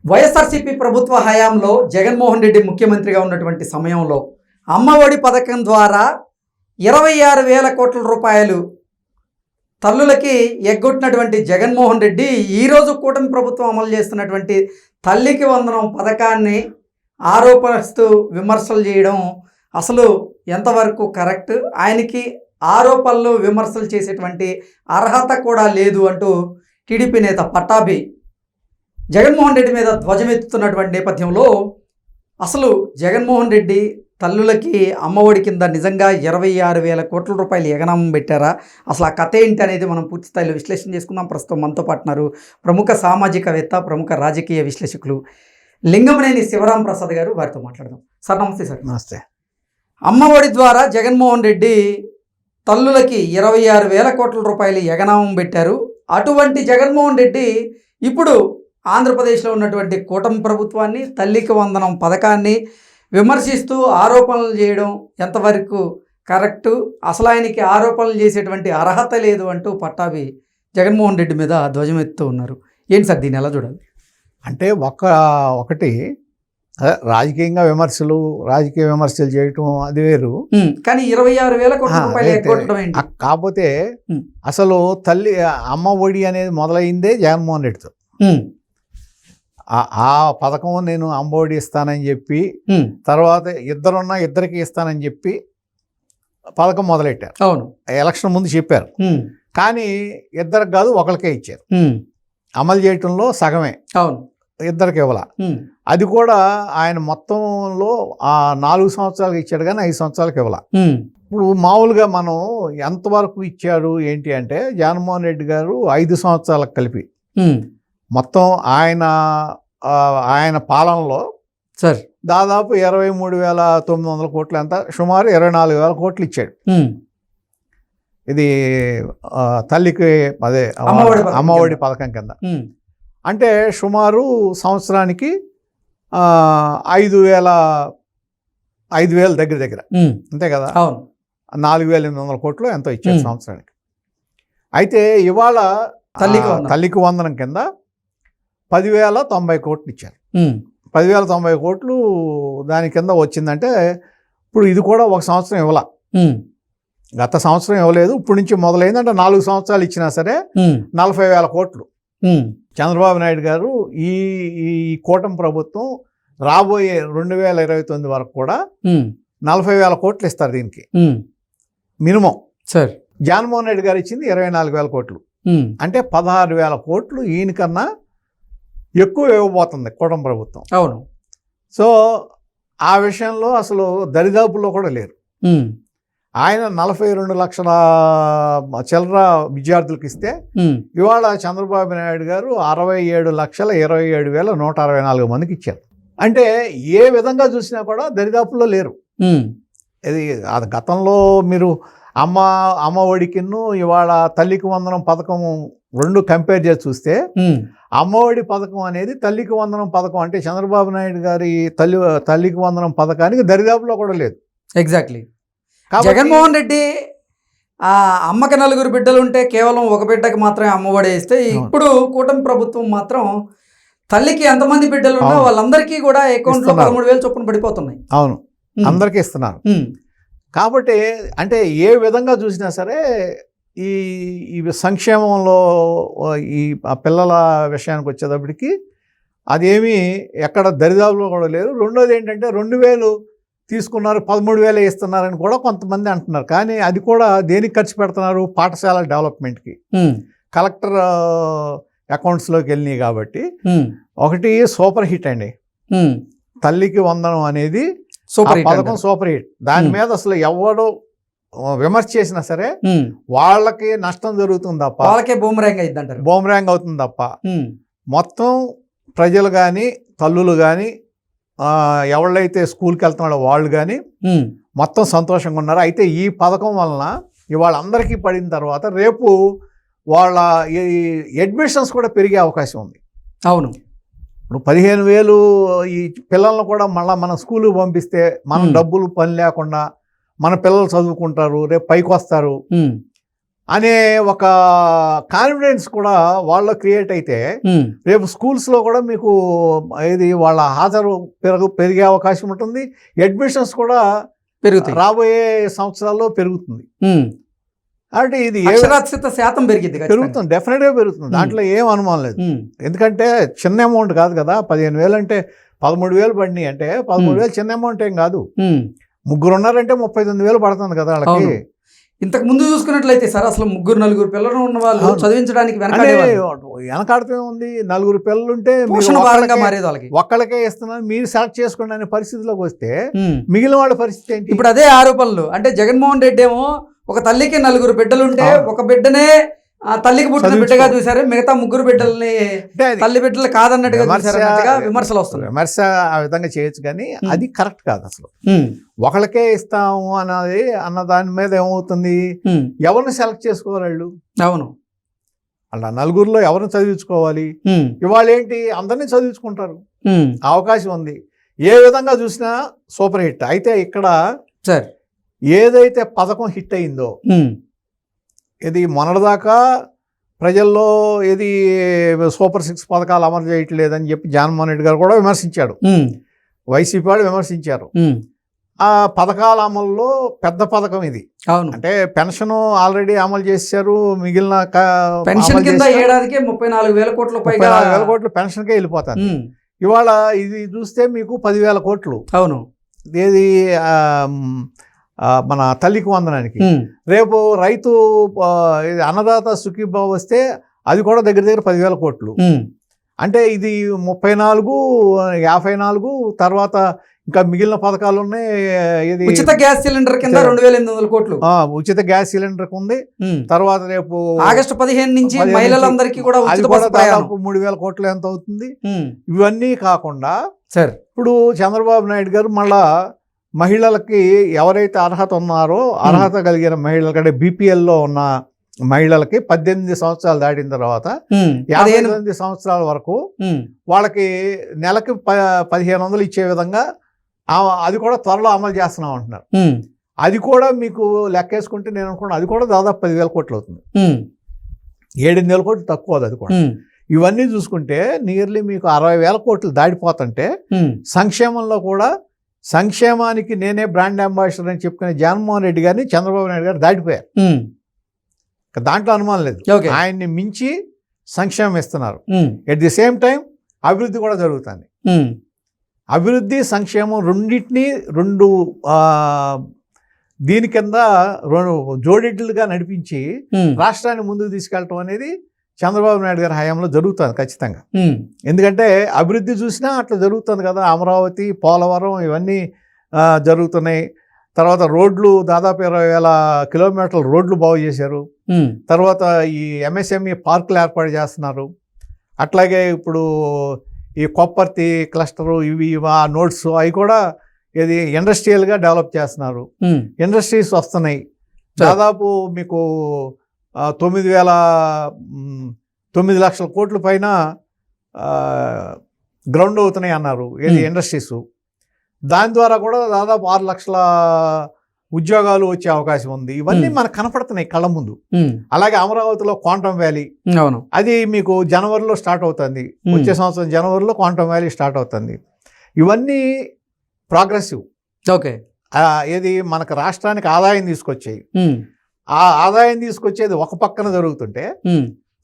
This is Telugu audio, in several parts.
వైఎస్ఆర్సీపీ ప్రభుత్వ హయాంలో జగన్మోహన్ రెడ్డి ముఖ్యమంత్రిగా ఉన్నటువంటి సమయంలో అమ్మఒడి పథకం ద్వారా 26,000 కోట్ల రూపాయలు తల్లులకి ఎగ్గొట్టినటువంటి జగన్మోహన్ రెడ్డి ఈరోజు కూటమి ప్రభుత్వం అమలు చేస్తున్నటువంటి తల్లికి వందనం పథకాన్ని ఆరోపిస్తూ విమర్శలు చేయడం అసలు ఎంతవరకు కరెక్ట్, ఆయనకి ఆరోపణలు విమర్శలు చేసేటువంటి అర్హత కూడా లేదు అంటూ టీడీపీ నేత పట్టాభి జగన్మోహన్ రెడ్డి మీద ధ్వజమెత్తుతున్నటువంటి నేపథ్యంలో అసలు జగన్మోహన్ రెడ్డి తల్లులకి అమ్మఒడి కింద నిజంగా 26,000 కోట్ల రూపాయలు ఎగనామం పెట్టారా, అసలు ఆ కథ ఏంటి అనేది మనం పూర్తి స్థాయిలో విశ్లేషణ చేసుకుందాం. ప్రస్తుతం మనతో పాటున్నారు ప్రముఖ సామాజికవేత్త, ప్రముఖ రాజకీయ విశ్లేషకులు లింగమనేని శివరాం ప్రసాద్ గారు. వారితో మాట్లాడదాం. సార్ నమస్తే. సార్ నమస్తే. అమ్మఒడి ద్వారా జగన్మోహన్ రెడ్డి తల్లులకి 26,000 కోట్ల రూపాయలు ఎగనామం పెట్టారు. అటువంటి జగన్మోహన్ రెడ్డి ఇప్పుడు ఆంధ్రప్రదేశ్లో ఉన్నటువంటి కూటమి ప్రభుత్వాన్ని, తల్లికి వందనం పథకాన్ని విమర్శిస్తూ ఆరోపణలు చేయడం ఎంతవరకు కరెక్టు, అసలు ఆయనకి ఆరోపణలు చేసేటువంటి అర్హత లేదు అంటూ పట్టాభి జగన్మోహన్ రెడ్డి మీద ధ్వజమెత్తుతూ ఉన్నారు. ఏంటి సార్ దీన్ని ఎలా చూడాలి? అంటే ఒకటి రాజకీయ విమర్శలు చేయటం అది వేరు, కానీ 26,000 కోట్ల రూపాయలు ఎగ్గొట్టడం ఏంటి? కాకపోతే అసలు అమ్మ ఒడి అనేది మొదలైందే జగన్మోహన్ రెడ్డితో. ఆ పథకం నేను అమ్మఒడి ఇస్తానని చెప్పి తర్వాత ఇద్దరికి ఇస్తానని చెప్పి పథకం మొదలెట్టారు. అవును, ఎలక్షన్ ముందు చెప్పారు, కానీ ఇద్దరికి కాదు ఒకరికే ఇచ్చారు. అమలు చేయటంలో సగమే, అవును, ఇద్దరికి ఇవ్వాల. అది కూడా ఆయన మొత్తంలో 4 సంవత్సరాలకు ఇచ్చాడు కానీ 5 సంవత్సరాలకు ఇవ్వాల. ఇప్పుడు మామూలుగా మనం ఎంతవరకు ఇచ్చాడు ఏంటి అంటే జగన్మోహన్ రెడ్డి గారు 5 సంవత్సరాలకు కలిపి మొత్తం ఆయన పాలనలో సార్ దాదాపు 23,900 కోట్లు, ఎంత సుమారు 24,000 కోట్లు ఇచ్చాడు. ఇది తల్లికి అదే అమ్మఒడి పథకం కింద. అంటే సుమారు సంవత్సరానికి 5,000 దగ్గర అంతే కదా, 4,800 కోట్లు ఎంతో ఇచ్చాడు సంవత్సరానికి. అయితే ఇవాళ తల్లికి వందనం కింద 10,090 కోట్లు ఇచ్చారు. 10,090 కోట్లు దాని కింద వచ్చిందంటే ఇప్పుడు ఇది కూడా ఒక సంవత్సరం ఇవ్వాల, గత సంవత్సరం ఇవ్వలేదు, ఇప్పుడు నుంచి మొదలైందంటే 4 సంవత్సరాలు ఇచ్చినా సరే 40,000 కోట్లు. చంద్రబాబు నాయుడు గారు ఈ కూటమి ప్రభుత్వం రాబోయే 2029 వరకు కూడా 40,000 కోట్లు ఇస్తారు దీనికి మినిమం. సార్ జగన్మోహన్ రెడ్డి గారు ఇచ్చింది 24,000 కోట్లు. అంటే 16,000 కోట్లు ఈయనకన్నా ఎక్కువ ఇవ్వబోతుంది కూటమి ప్రభుత్వం. అవును. సో ఆ విషయంలో అసలు దరిదాపుల్లో కూడా లేరు. ఆయన 42 లక్షల చిల్లర విద్యార్థులకు ఇస్తే ఇవాళ చంద్రబాబు నాయుడు గారు 67,27,164 మందికి ఇచ్చారు. అంటే ఏ విధంగా చూసినా కూడా దరిదాపుల్లో లేరు. ఇది గతంలో మీరు అమ్మ ఒడికిన్ను ఇవాళ తల్లికి వందనం పథకం రెండు కంపేర్ చేసి చూస్తే అమ్మఒడి పథకం అనేది తల్లికి వందనం పథకం అంటే చంద్రబాబు నాయుడు గారి తల్లికి వందనం పథకానికి దరిదాపులో కూడా లేదు. ఎగ్జాక్ట్లీ. జగన్మోహన్ రెడ్డి అమ్మకి 4 బిడ్డలు ఉంటే కేవలం ఒక బిడ్డకి మాత్రమే అమ్మఒడి ఇస్తే, ఇప్పుడు కూటమి ప్రభుత్వం మాత్రం తల్లికి ఎంతమంది బిడ్డలు ఉన్నా వాళ్ళందరికీ కూడా అకౌంట్లో 13,000 చొప్పున పడిపోతున్నాయి. అవును, అందరికీ ఇస్తున్నారు. కాబట్టి అంటే ఏ విధంగా చూసినా సరే ఈ సంక్షేమంలో ఈ పిల్లల విషయానికి వచ్చేటప్పటికి అదేమీ ఎక్కడ దరిదాపులో కూడా లేదు. రెండోది ఏంటంటే 2,000 తీసుకున్నారు, 13,000 ఇస్తున్నారని కూడా కొంతమంది అంటున్నారు. కానీ అది కూడా దేనికి ఖర్చు పెడుతున్నారు? పాఠశాల డెవలప్మెంట్కి, కలెక్టర్ అకౌంట్స్లోకి వెళ్ళినాయి. కాబట్టి ఒకటి సూపర్ హిట్ అండి, తల్లికి వందనం అనేది పథకం సూపర్ హిట్. దాని మీద అసలు ఎవడో విమర్శ చేసినా సరే వాళ్ళకి నష్టం జరుగుతుంది తప్ప, వాళ్ళకే బూమరాంగ్ అవుతుంది తప్ప మొత్తం ప్రజలు కానీ తల్లులు కానీ ఎవళ్ళైతే స్కూల్కి వెళ్తున్నాడో వాళ్ళు కానీ మొత్తం సంతోషంగా ఉన్నారు. అయితే ఈ పథకం వలన ఇవాళ అందరికీ పడిన తర్వాత రేపు వాళ్ళ అడ్మిషన్స్ కూడా పెరిగే అవకాశం ఉంది. అవును, ఇప్పుడు 15,000 ఈ పిల్లలను కూడా మళ్ళీ మన స్కూల్కి పంపిస్తే మనం డబ్బులు పని లేకుండా మన పిల్లలు చదువుకుంటారు, రేపు పైకి వస్తారు అనే ఒక కాన్ఫిడెన్స్ కూడా వాళ్ళలో క్రియేట్ అయితే రేపు స్కూల్స్లో కూడా మీకు ఇది వాళ్ళ హాజరు పెరిగే అవకాశం ఉంటుంది. అడ్మిషన్స్ కూడా పెరుగుతాయి, రాబోయే సంవత్సరాల్లో పెరుగుతుంది. అంటే ఇది అక్షరాస్యత శాతం పెరుగుతుంది, డెఫినెట్గా పెరుగుతుంది. దాంట్లో ఏం అనుమానం లేదు. ఎందుకంటే చిన్న అమౌంట్ కాదు కదా. 15,000 అంటే 13,000 పడినాయి అంటే 13,000 చిన్న అమౌంట్ ఏం కాదు. ముగ్గురు ఉన్నారంటే 39,000 పడుతుంది కదా వాళ్ళకి. ఇంతకు ముందు చూసుకున్నట్లయితే సార్ అసలు 3-4 పిల్లలు ఉన్న వాళ్ళు చదివించడానికి వెనకాడుతూ ఉంది. 4 పిల్లలు ఉంటే ఒక్కళ్ళకే ఇస్తున్నారు, మీరు సెలెక్ట్ చేసుకోండి అనే పరిస్థితిలోకి వస్తే మిగిలిన వాళ్ళ పరిస్థితి ఏంటి? ఇప్పుడు అదే ఆరోపణలు. అంటే జగన్మోహన్ రెడ్డి ఏమో ఒక తల్లికి 4 బిడ్డలుంటే ఒక బిడ్డనే తల్లికి పుట్టిన బిడ్డగా చూసారు, మిగతా 3 బిడ్డల్ని తల్లి బిడ్డలు కాదన్నట్టుగా విమర్శలు వస్తున్నాయి. విమర్శ ఆ విధంగా చేయొచ్చు, కానీ అది కరెక్ట్ కాదు. అసలు ఒకళ్ళకే ఇస్తాము అన్న దాని మీద ఏమవుతుంది, ఎవరిని సెలెక్ట్ చేసుకోవాలి వాళ్ళు? అవును, అలా 4లో ఎవరిని చదివించుకోవాలి? ఇవాళ ఏంటి, అందరినీ చదివించుకుంటారు, అవకాశం ఉంది. ఏ విధంగా చూసినా సూపర్ హిట్. అయితే ఇక్కడ సార్ ఏదైతే పథకం హిట్ అయిందో, ఇది మొన్నటిదాకా ప్రజల్లో ఏది సూపర్ 6 పథకాలు అమలు చేయట్లేదని చెప్పి జగన్మోహన్ రెడ్డి గారు కూడా విమర్శించాడు, వైసీపీ వాళ్ళు విమర్శించారు. ఆ పథకాల అమల్లో పెద్ద పథకం ఇది. అవును, అంటే పెన్షన్ ఆల్రెడీ అమలు చేశారు, మిగిలిన పెన్షన్ కింద ఏడాదికి 34,000 కోట్ల పైగా 34,000 కోట్లు పెన్షన్కే వెళ్ళిపోతారు. ఇవాళ ఇది చూస్తే మీకు 10,000 కోట్లు. అవును, ఏది మన తల్లికి వందనానికి. రేపు రైతు అన్నదాత సుఖీభావ వస్తే అది కూడా దగ్గర 10,000 కోట్లు. అంటే ఇది 34, 54 తర్వాత ఇంకా మిగిలిన పథకాలు ఉన్నాయి. ఇది ఉచిత గ్యాస్ సిలిండర్ కింద 2,800 కోట్లు ఉచిత గ్యాస్ సిలిండర్ ఉంది. తర్వాత రేపు ఆగస్టు 15 నుంచి మహిళలందరికీ కూడా అది కూడా దాదాపు 3,000 కోట్లు ఎంత అవుతుంది. ఇవన్నీ కాకుండా సార్ ఇప్పుడు చంద్రబాబు నాయుడు గారు మళ్ళా మహిళలకి ఎవరైతే అర్హత ఉన్నారో, అర్హత కలిగిన మహిళలకంటే బీపీఎల్లో ఉన్న మహిళలకి 18 సంవత్సరాలు దాటిన తర్వాత 58 సంవత్సరాల వరకు వాళ్ళకి నెలకి 1,500 ఇచ్చే విధంగా అది కూడా త్వరలో అమలు చేస్తున్నాం అంటున్నారు. అది కూడా మీకు లెక్కేసుకుంటే నేను అనుకున్నాను అది కూడా దాదాపు 10,000 కోట్లు అవుతుంది. 7,000 కోట్లు తక్కువ అది కూడా. ఇవన్నీ చూసుకుంటే నియర్లీ మీకు 60,000 కోట్లు దాటిపోతుంటే సంక్షేమంలో కూడా సంక్షేమానికి నేనే బ్రాండ్ అంబాసిడర్ అని చెప్పుకునే జగన్మోహన్ రెడ్డి గారిని చంద్రబాబు నాయుడు గారు దాటిపోయారు. దాంట్లో అనుమానం లేదు. ఆయన్ని మించి సంక్షేమం ఇస్తున్నారు. ఎట్ ది సేమ్ టైం అభివృద్ధి కూడా జరుగుతుంది. అభివృద్ధి సంక్షేమం రెండింటినీ దీని కింద జోడెడ్లుగా నడిపించి రాష్ట్రాన్ని ముందుకు తీసుకెళ్ళటం అనేది చంద్రబాబు నాయుడు గారి హయాంలో జరుగుతుంది ఖచ్చితంగా. ఎందుకంటే అభివృద్ధి చూసినా అట్లా జరుగుతుంది కదా. అమరావతి, పోలవరం ఇవన్నీ జరుగుతున్నాయి. తర్వాత రోడ్లు దాదాపు 20,000 కిలోమీటర్ల రోడ్లు బాగు చేశారు. తర్వాత ఈ ఎంఎస్ఎంఈ పార్కులు ఏర్పాటు చేస్తున్నారు. అట్లాగే ఇప్పుడు ఈ కొప్పర్తి క్లస్టరు ఇవి ఆ నోట్స్ అవి కూడా ఇది ఇండస్ట్రియల్గా డెవలప్ చేస్తున్నారు. ఇండస్ట్రీస్ వస్తున్నాయి. దాదాపు మీకు 9 లక్షల కోట్ల పైన గ్రౌండ్ అవుతున్నాయి అన్నారు ఏది ఇండస్ట్రీస్. దాని ద్వారా కూడా దాదాపు 6 లక్షల ఉద్యోగాలు వచ్చే అవకాశం ఉంది. ఇవన్నీ మనకు కనపడుతున్నాయి కళ్ళ ముందు. అలాగే అమరావతిలో క్వాంటమ్ వ్యాలీ, అది మీకు జనవరిలో స్టార్ట్ అవుతుంది. వచ్చే సంవత్సరం జనవరిలో క్వాంటమ్ వ్యాలీ స్టార్ట్ అవుతుంది. ఇవన్నీ ప్రోగ్రెసివ్. ఓకే, ఏది మనకు రాష్ట్రానికి ఆదాయం తీసుకొచ్చాయి. ఆ ఆదాయం తీసుకొచ్చేది ఒక పక్కన జరుగుతుంటే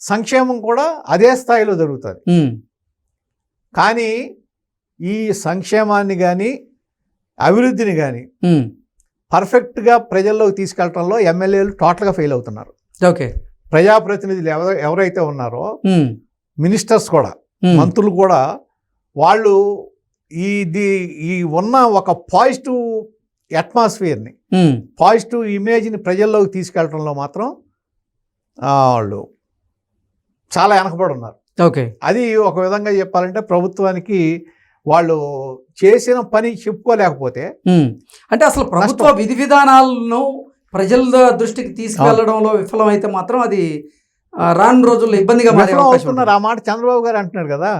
సంక్షేమం కూడా అదే స్థాయిలో జరుగుతుంది. కానీ ఈ సంక్షేమాన్ని కానీ అభివృద్ధిని కానీ పర్ఫెక్ట్గా ప్రజల్లోకి తీసుకెళ్ళటంలో ఎమ్మెల్యేలు టోటల్గా ఫెయిల్ అవుతున్నారు. ఓకే, ప్రజాప్రతినిధులు ఎవరైతే ఉన్నారో మినిస్టర్స్ కూడా, మంత్రులు కూడా, వాళ్ళు ఈ ఉన్న ఒక పాజిటివ్ అట్మాస్ఫియర్ని, పాజిటివ్ ఇమేజ్ని ప్రజల్లోకి తీసుకెళ్ళటంలో మాత్రం వాళ్ళు చాలా వెనకబడి ఉన్నారు. ఓకే, అది ఒక విధంగా చెప్పాలంటే ప్రభుత్వానికి వాళ్ళు చేసిన పని చెప్పుకోలేకపోతే, అంటే అసలు ప్రభుత్వ విధి విధానాలను ప్రజల దృష్టికి తీసుకెళ్లడంలో విఫలమైతే మాత్రం అది రాను రోజుల్లో ఇబ్బందిగా అవుతున్నారు. ఆ మాట చంద్రబాబు గారు అంటున్నారు కదా,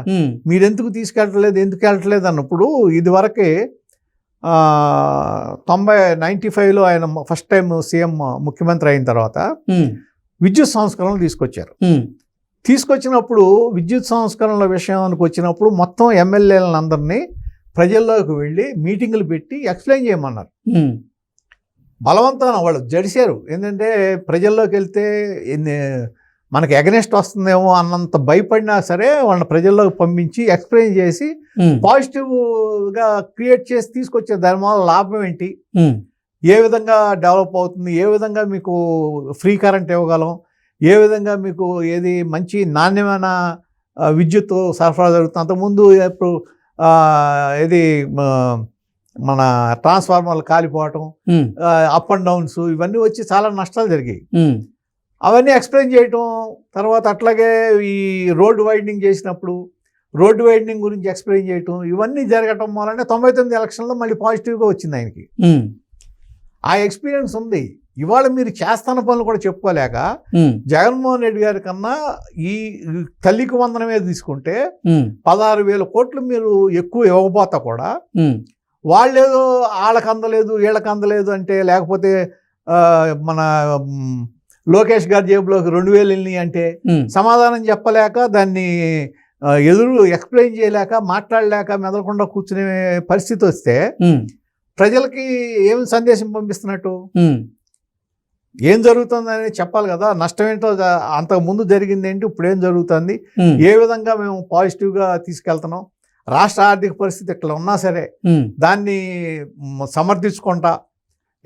మీరెందుకు తీసుకెళ్ళట్లేదు, ఎందుకు వెళ్ళట్లేదు అన్నప్పుడు ఇదివరకే 95లో ఆయన ఫస్ట్ టైం సీఎం ముఖ్యమంత్రి అయిన తర్వాత విద్యుత్ సంస్కరణలు తీసుకొచ్చారు. తీసుకొచ్చినప్పుడు విద్యుత్ సంస్కరణల విషయానికి వచ్చినప్పుడు మొత్తం ఎమ్మెల్యేలను అందరినీ ప్రజల్లోకి వెళ్ళి మీటింగులు పెట్టి ఎక్స్ప్లెయిన్ చేయమన్నారు. బలవంతాన వాళ్ళు జడిశారు. ఏంటంటే ప్రజల్లోకి వెళ్తే మనకి ఎగనెస్ట్ వస్తుందేమో అన్నంత భయపడినా సరే వాళ్ళని ప్రజల్లోకి పంపించి ఎక్స్ప్లెయిన్ చేసి పాజిటివ్గా క్రియేట్ చేసి తీసుకొచ్చే దాని వల్ల లాభం ఏంటి, ఏ విధంగా డెవలప్ అవుతుంది, ఏ విధంగా మీకు ఫ్రీ కరెంట్ ఇవ్వగలం, ఏ విధంగా మీకు ఏది మంచి నాణ్యమైన విద్యుత్ సరఫరా జరుగుతుంది. అంతకుముందు ఇప్పుడు ఇది మన ట్రాన్స్ఫార్మర్లు కాలిపోవటం, అప్ అండ్ డౌన్స్, ఇవన్నీ వచ్చి చాలా నష్టాలు జరిగాయి. అవన్నీ ఎక్స్ప్లెయిన్ చేయటం, తర్వాత అట్లాగే ఈ రోడ్డు వైడనింగ్ చేసినప్పుడు రోడ్డు వైడనింగ్ గురించి ఎక్స్ప్లెయిన్ చేయటం, ఇవన్నీ జరగటం వలన 99 ఎలక్షన్లో మళ్ళీ పాజిటివ్గా వచ్చింది ఆయనకి. ఆ ఎక్స్పీరియన్స్ ఉంది. ఇవాళ మీరు చేస్తున్న పనులు కూడా చెప్పుకోలేక జగన్మోహన్ రెడ్డి గారి కన్నా ఈ తల్లికి వందనమే తీసుకుంటే 16,000 కోట్లు మీరు ఎక్కువ ఇవ్వబోతా కూడా వాళ్ళేదో వాళ్ళకి అందలేదు వీళ్ళకి అందలేదు అంటే, లేకపోతే మన లోకేష్ గారి జేబులోకి 2,000 వెళ్ళినాయి అంటే సమాధానం చెప్పలేక, దాన్ని ఎదురు ఎక్స్ప్లెయిన్ చేయలేక, మాట్లాడలేక మెదలకుండా కూర్చునే పరిస్థితి వస్తే ప్రజలకి ఏం సందేశం పంపిస్తున్నట్టు? ఏం జరుగుతుందని చెప్పాలి కదా. నష్టం ఏంటో, అంతకుముందు జరిగింది ఏంటి, ఇప్పుడు ఏం జరుగుతుంది, ఏ విధంగా మేము పాజిటివ్గా తీసుకెళ్తున్నాం, రాష్ట్ర ఆర్థిక పరిస్థితి ఇట్లా ఉన్నా సరే దాన్ని సమర్థించుకుంటా,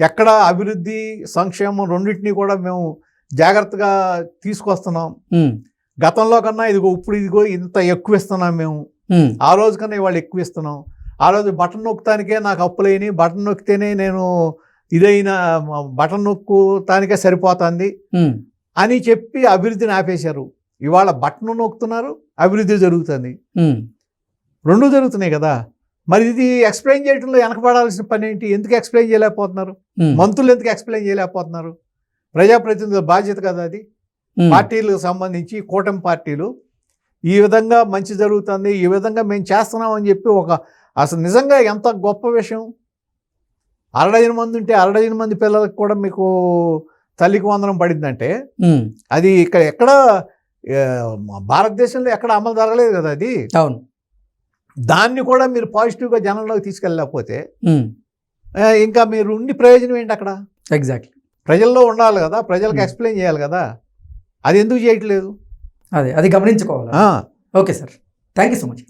ఎక్కడ అభివృద్ధి సంక్షేమం రెండింటినీ కూడా మేము జాగ్రత్తగా తీసుకొస్తున్నాం. గతంలో కన్నా ఇదిగో ఇంత ఎక్కువ ఇస్తున్నాం మేము, ఆ రోజు కన్నా ఇవాళ ఎక్కువ ఇస్తున్నాం. ఆ రోజు బటన్ నొక్కుతానికే నాకు అప్పులేని, బటన్ నొక్కితేనే నేను ఇదైనా బటన్ నొక్కుతానికే సరిపోతుంది అని చెప్పి అభివృద్ధిని ఆపేశారు. ఇవాళ బటన్ నొక్కుతున్నారు, అభివృద్ధి జరుగుతుంది, రెండు జరుగుతున్నాయి కదా. మరి ఇది ఎక్స్ప్లెయిన్ చేయడంలో వెనకబడాల్సిన పని ఏంటి? ఎందుకు ఎక్స్ప్లెయిన్ చేయలేకపోతున్నారు? మంత్రులు ఎందుకు ఎక్స్ప్లెయిన్ చేయలేకపోతున్నారు? ప్రజాప్రతినిధుల బాధ్యత కదా అది. పార్టీలకు సంబంధించి కూటమి పార్టీలు ఈ విధంగా మంచి జరుగుతుంది, ఈ విధంగా మేము చేస్తున్నాం అని చెప్పి అసలు నిజంగా ఎంత గొప్ప విషయం. 60 మంది ఉంటే 60 మంది పిల్లలకు కూడా మీకు తల్లికి వందనం పడిందంటే అది ఎక్కడ భారతదేశంలో ఎక్కడ అమలు జరగలేదు కదా అది. అవును. దాన్ని కూడా మీరు పాజిటివ్గా జనంలోకి తీసుకెళ్ళలేకపోతే ఇంకా మీరు ఉండి ప్రయోజనం ఏంటి అక్కడ? ఎగ్జాక్ట్లీ. ప్రజల్లో ఉండాలి కదా, ప్రజలకు ఎక్స్ప్లెయిన్ చేయాలి కదా, అది ఎందుకు చేయట్లేదు? అది గమనించుకోవాలి. Okay sir, thank you so much.